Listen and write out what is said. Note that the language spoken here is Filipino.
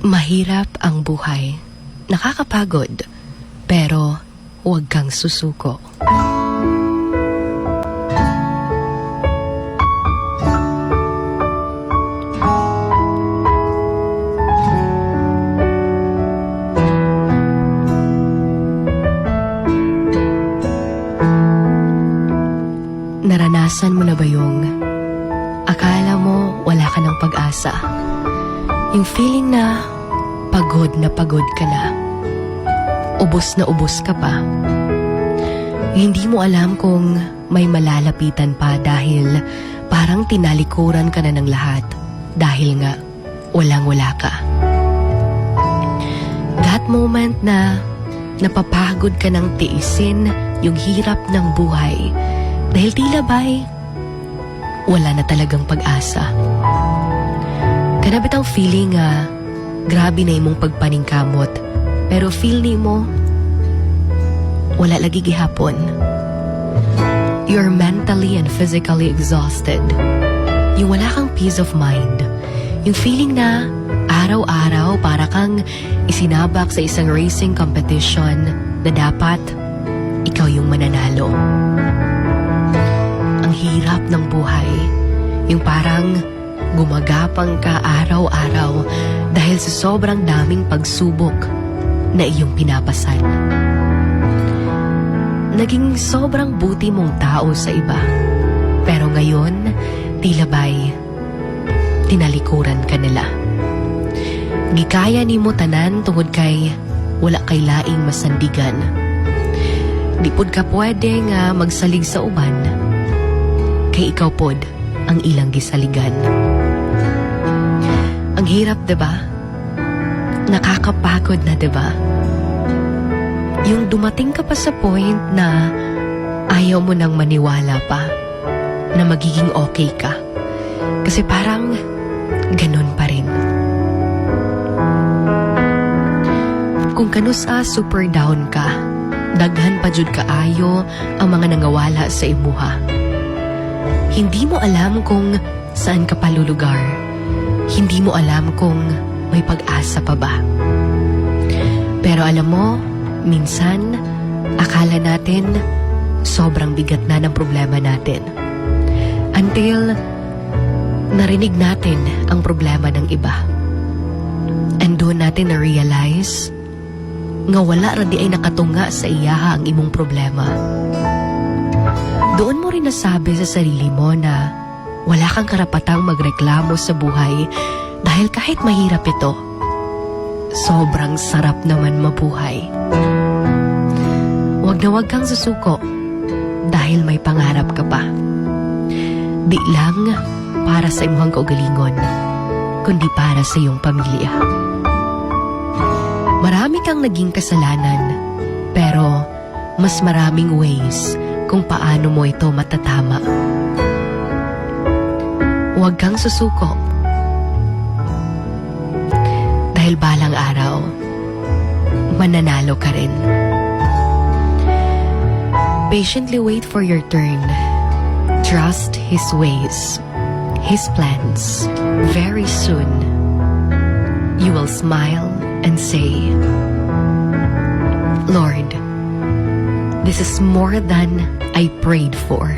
Mahirap ang buhay. Nakakapagod. Pero huwag kang susuko. Naranasan mo na ba yung akala mo wala ka ng pag-asa? Yung feeling na pagod ka na. Ubos na ubos ka pa. Hindi mo alam kung may malalapitan pa dahil parang tinalikuran ka na ng lahat dahil nga walang-wala ka. That moment na napapagod ka ng tiisin yung hirap ng buhay dahil tila ba'y wala na talagang pag-asa. Kanabit ang feeling grabe na imong pagpaningkamot pero feel ni mo wala lagi gihapon. You're mentally and physically exhausted. Yung wala kang peace of mind. Yung feeling na araw-araw para kang isinabak sa isang racing competition na dapat ikaw yung mananalo. Ang hirap ng buhay. Yung parang gumagapang ka araw-araw dahil sa sobrang daming pagsubok na iyong pinapasan. Naging sobrang buti mong tao sa iba. Pero ngayon, tila ba'y tinalikuran ka nila. Gikaya ni mo tanan tungod kay wala kay laing masandigan. Di pod ka pwede nga magsalig sa uban kay ikaw pod ang ilang gisaligan. Ang hirap, diba? Nakakapagod na, diba? Yung dumating ka pa sa point na ayaw mo nang maniwala pa na magiging okay ka. Kasi parang ganun pa rin. Kung kanusa super down ka, daghan pa jud kaayo ang mga nangawala sa imuha. Hindi mo alam kung saan ka palulugar. Hindi mo alam kung may pag-asa pa ba. Pero alam mo, minsan, akala natin sobrang bigat na ng problema natin. Until narinig natin ang problema ng iba. And doon natin na-realize nga wala ra di ay nakatunga sa iyaha ang imong problema. Doon mo rin nasabi sa sarili mo na wala kang karapatang magreklamo sa buhay dahil kahit mahirap ito, sobrang sarap naman mabuhay. Huwag na huwag kang susuko dahil may pangarap ka pa. Di lang para sa imuhang kaugalingon, kundi para sa iyong pamilya. Marami kang naging kasalanan, pero mas maraming ways kung paano mo ito matatama. Huwag kang susuko. Dahil balang araw, mananalo ka rin. Patiently wait for your turn. Trust His ways, His plans. Very soon, you will smile and say, Lord, this is more than I prayed for.